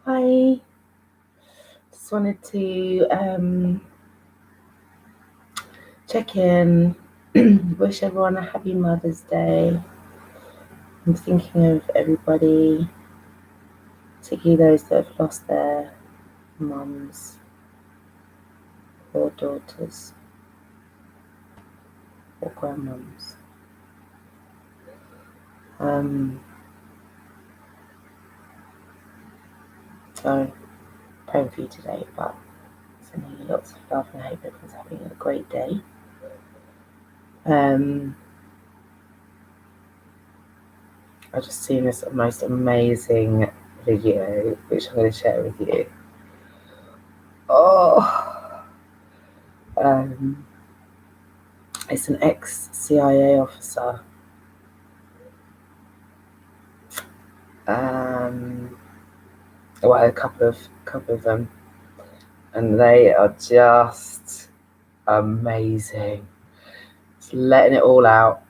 Hi, just wanted to check in, wish everyone a happy Mother's Day. I'm thinking of everybody, particularly those that have lost their mums or daughters or grandmums. So, praying for you today, but sending you lots of love and I hope everyone's having a great day. I've just seen this most amazing video, which I'm going to share with you. It's an ex-CIA officer. Well, a couple of them, and they are just amazing. Just letting it all out,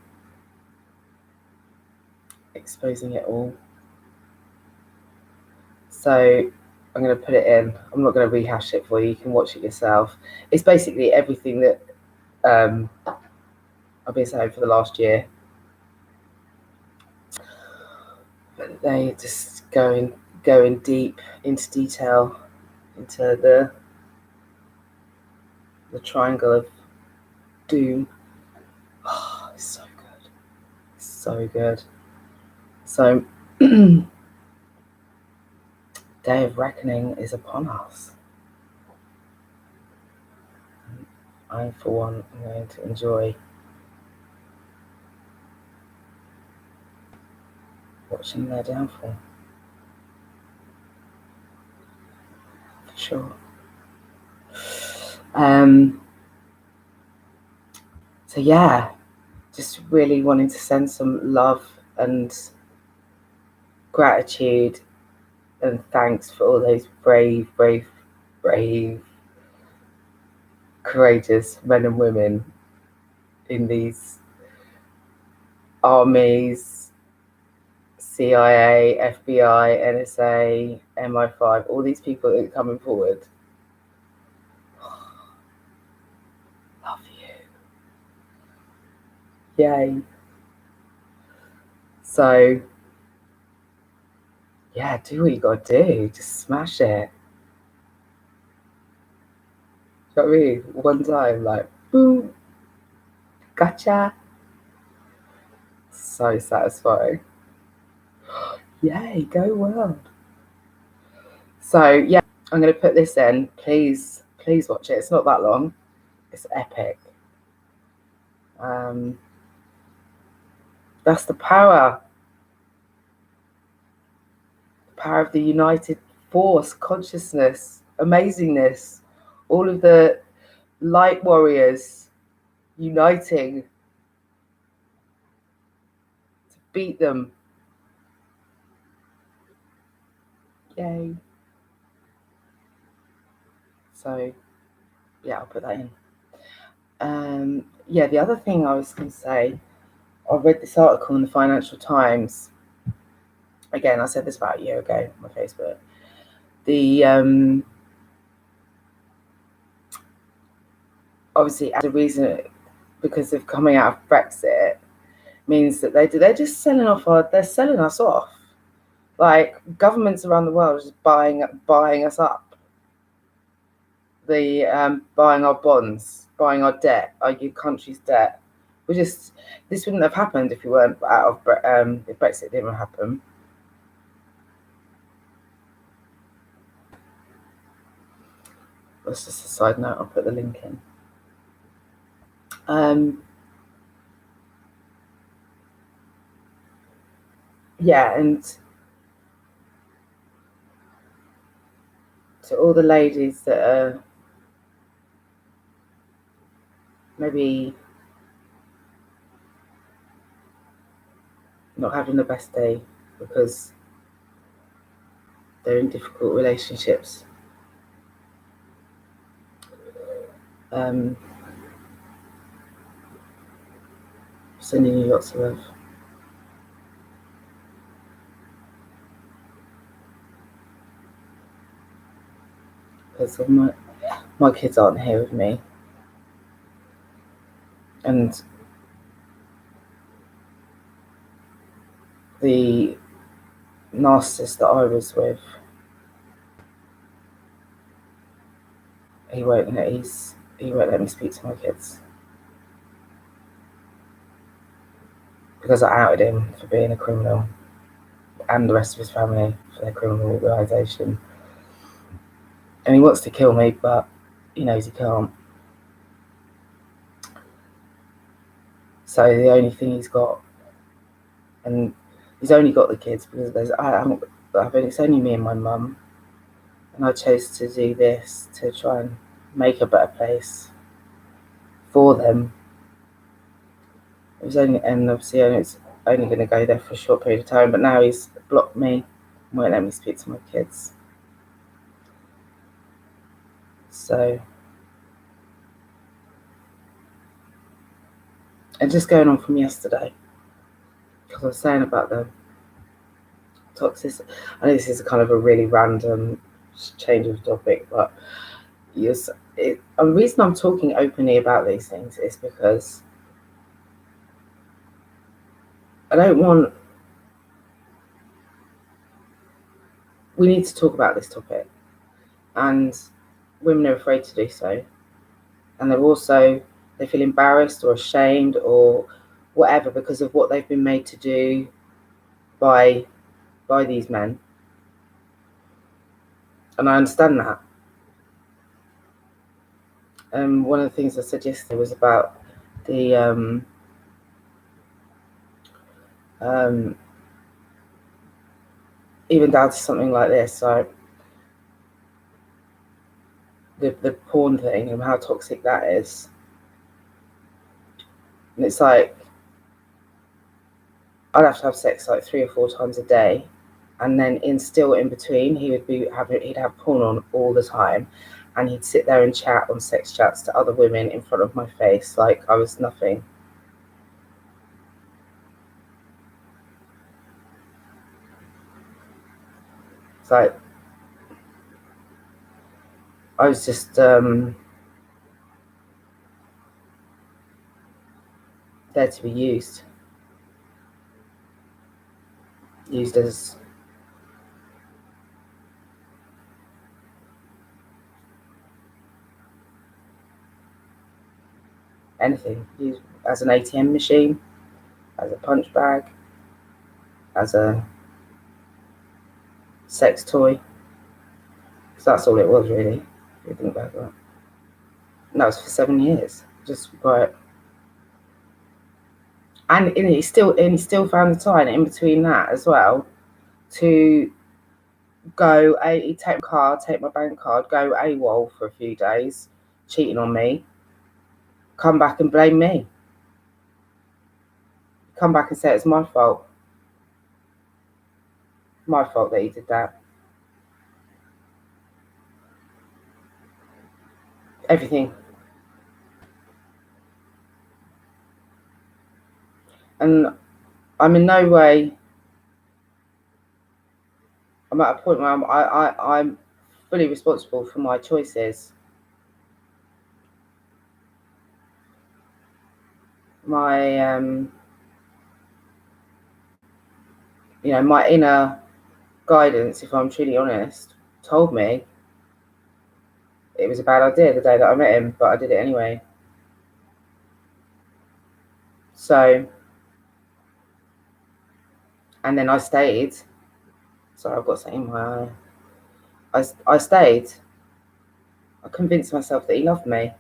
exposing it all. So I'm going to put it in. I'm not going to rehash it for you. You can watch it yourself. It's basically everything that I've been saying for the last year. But they just going deep into detail into the triangle of doom. Oh, it's so good. It's so good. So Day of Reckoning is upon us. I, for one, am going to enjoy watching their downfall. For sure. So yeah, just really wanting to send some love and gratitude and thanks for all those brave, courageous men and women in these armies, CIA, FBI, NSA, MI5, all these people that are coming forward. Love you. Yay. So, yeah, do what you got to do. Just smash it. You know what I mean? One time, like, boom, gotcha. So satisfying. Yay, go world. So, yeah, I'm going to put this in. Please watch it. It's not that long. It's epic. That's the power. The power of the united force, consciousness, amazingness. All of the light warriors uniting to beat them. Yay. So, yeah, I'll put that in. Yeah, the other thing I was going to say, I read this article in the Financial Times. Again, I said this about a year ago on my Facebook. Obviously, as a reason, because of coming out of Brexit, means that they're just selling us off. Like governments around the world are just buying us up. Buying our bonds, buying our debt, our country's debt. This wouldn't have happened if we weren't out of if Brexit didn't happen. That's just a side note. I'll put the link in. Yeah, and to all the ladies that are maybe not having the best day because they're in difficult relationships. Sending you lots of love. because of my kids aren't here with me. And the narcissist that I was with, he won't let me speak to my kids because I outed him for being a criminal and the rest of his family for their criminal organisation. And he wants to kill me, but he knows he can't. So the only thing he's got, and he's only got the kids because it's only me and my mum, and I chose to do this to try and make a better place for them. It's only going to go there for a short period of time, but now he's blocked me, won't let me speak to my kids. So, and just going on from yesterday, because I was saying about the toxicity. I know this is kind of a really random change of topic, but yes, the reason I'm talking openly about these things is because we need to talk about this topic, and women are afraid to do so, and they feel embarrassed or ashamed or whatever because of what they've been made to do by these men, and I understand that. One of the things I said yesterday was about the even down to something like this, so the porn thing and how toxic that is. And it's like I'd have to have sex like 3 or 4 times a day, and then in between he'd have porn on all the time, and he'd sit there and chat on sex chats to other women in front of my face like I was nothing. It's like I was just there to be used as anything, used as an ATM machine, as a punch bag, as a sex toy. So that's all it was, really, if you think about that. And that was for 7 years, just quite. And he still found the time in between that as well to go. He'd take my card, take my bank card, go AWOL for a few days, cheating on me, come back and blame me. Come back and say it's my fault. My fault that he did that. Everything. And I'm in no way. I'm at a point where I'm fully responsible for my choices. My my inner guidance, if I'm truly honest, told me it was a bad idea the day that I met him, but I did it anyway. So, and then I stayed. Sorry, I've got something in my eye. I stayed. I convinced myself that he loved me.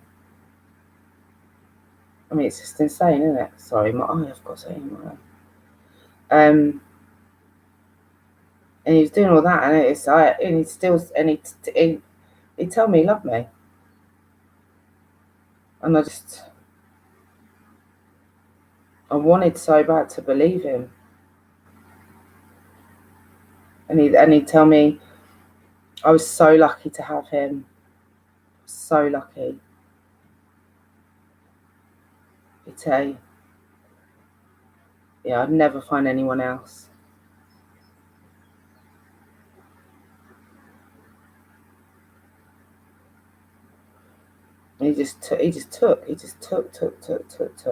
I mean, it's just insane, isn't it? Sorry, my eye. I've got something in my eye. And he was doing all that, and he'd tell me he loved me, and I wanted so bad to believe him, and he'd tell me I was so lucky to have him, so lucky. He'd say, yeah, I'd never find anyone else. And he just took,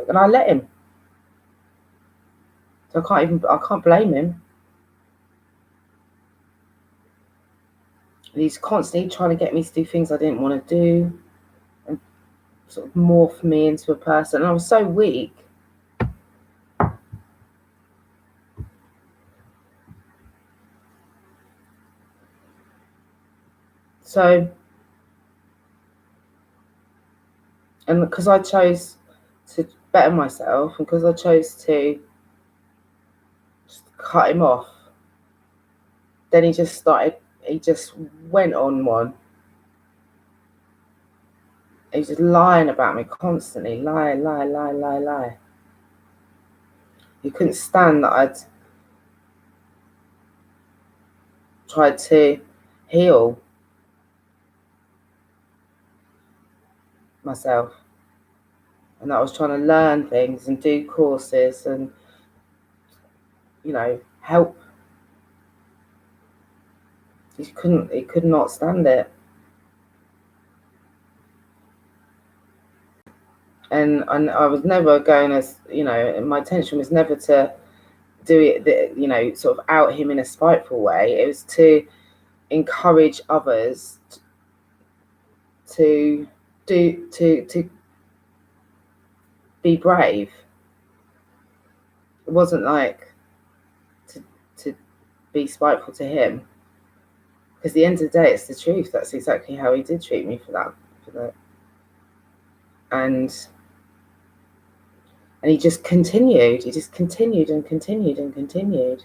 and I let him. So I can't blame him. And he's constantly trying to get me to do things I didn't want to do, and sort of morph me into a person. And I was so weak. So, and because I chose to better myself, and because I chose to just cut him off, then he just went on one. He was just lying about me constantly. Lie. He couldn't stand that I'd tried to heal myself, and that I was trying to learn things and do courses and, help. He could not stand it. And I was never going to, my intention was never to do it, sort of out him in a spiteful way. It was to encourage others to be brave. It wasn't like to be spiteful to him, because at the end of the day, it's the truth. That's exactly how he did treat me for that. And he just continued. He just continued and continued and continued.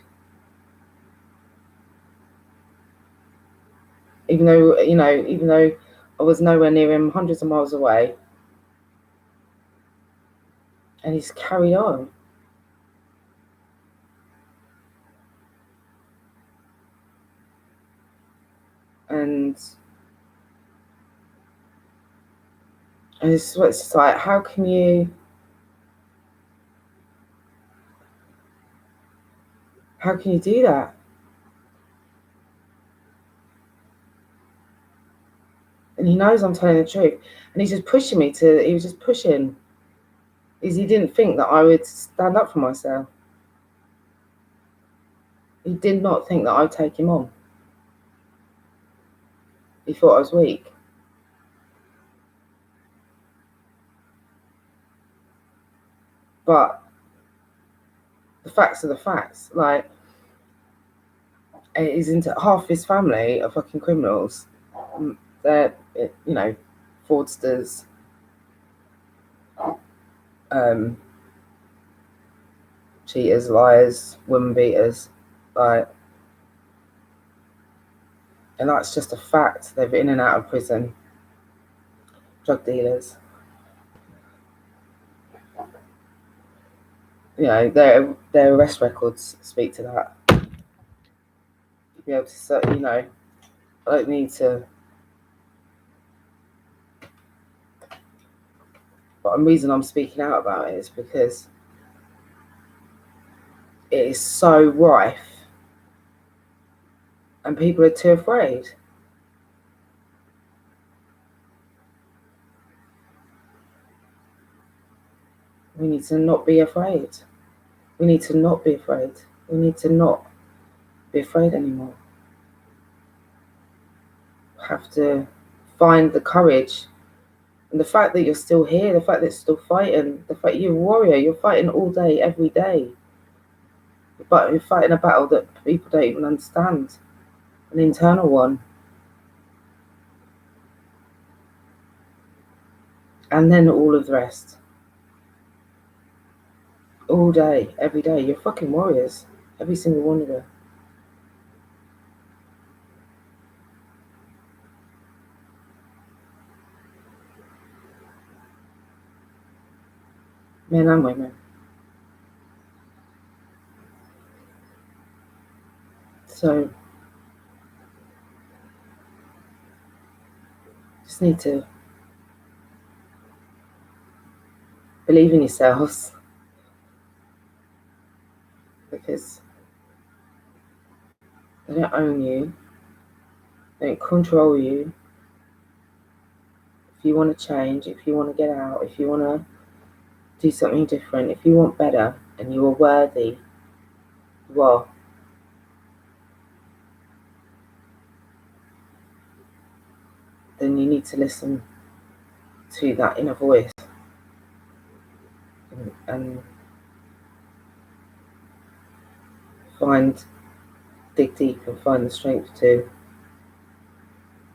Even though I was nowhere near him, hundreds of miles away, and he's carried on. And it's just like, how can you do that? And he knows I'm telling the truth, and he's just pushing me to. He was just pushing, because he didn't think that I would stand up for myself. He did not think that I'd take him on. He thought I was weak. But the facts are the facts. Like, he's into half his family are fucking criminals. They're, fraudsters, cheaters, liars, woman beaters, like, and that's just a fact. They're in and out of prison. Drug dealers. Their arrest records speak to that. You'll be able to, I don't need to. But the reason I'm speaking out about it is because it is so rife, and people are too afraid. We need to not be afraid. We need to not be afraid. We need to not be afraid anymore. We have to find the courage. And the fact that you're still here, the fact that you're still fighting, the fact you're a warrior, you're fighting all day, every day. But you're fighting a battle that people don't even understand, an internal one. And then all of the rest. All day, every day. You're fucking warriors. Every single one of them. Men and women. So, just need to believe in yourselves, because they don't own you, they don't control you. you want to change, if you want to get out, if you want to do something different, if you want better, and you are worthy, you are. Then you need to listen to that inner voice and dig deep and find the strength to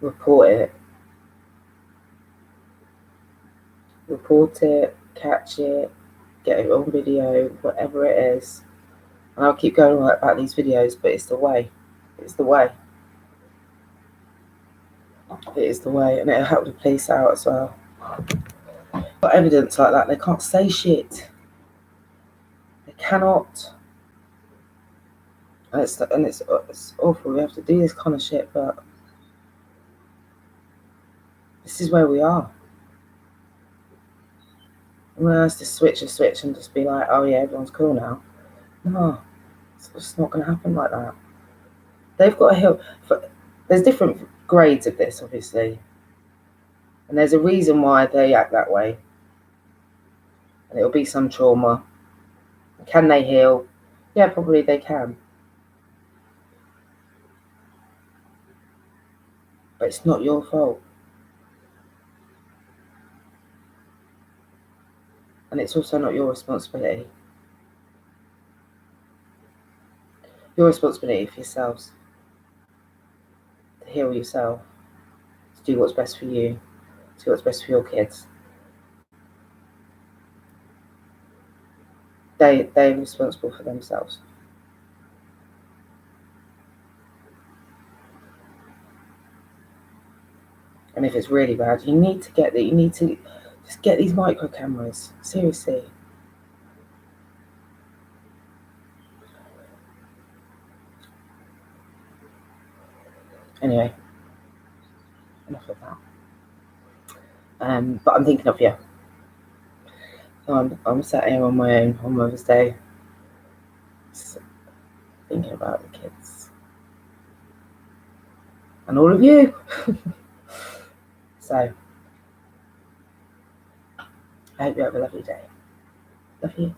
report it, catch it, get it on video, whatever it is. And I'll keep going on about these videos, but it's the way. It's the way. It is the way, and it'll help the police out as well. But evidence like that, they can't say shit. They cannot. And it's awful. We have to do this kind of shit, but this is where we are. I'm gonna have to switch a switch and just be like, oh yeah, everyone's cool now. No, it's just not gonna happen like that. They've got to heal. There's different grades of this, obviously, and there's a reason why they act that way, and it'll be some trauma. Can they heal? Yeah, probably they can. But it's not your fault. And it's also not your responsibility. Your responsibility for yourselves. To heal yourself. To do what's best for you. To do what's best for your kids. They're responsible for themselves. And if it's really bad, you need to just get these micro cameras. Seriously. Anyway, enough of that. But I'm thinking of you. So I'm sat here on my own on Mother's Day, thinking about the kids and all of you. So I hope you have a lovely day. Love you.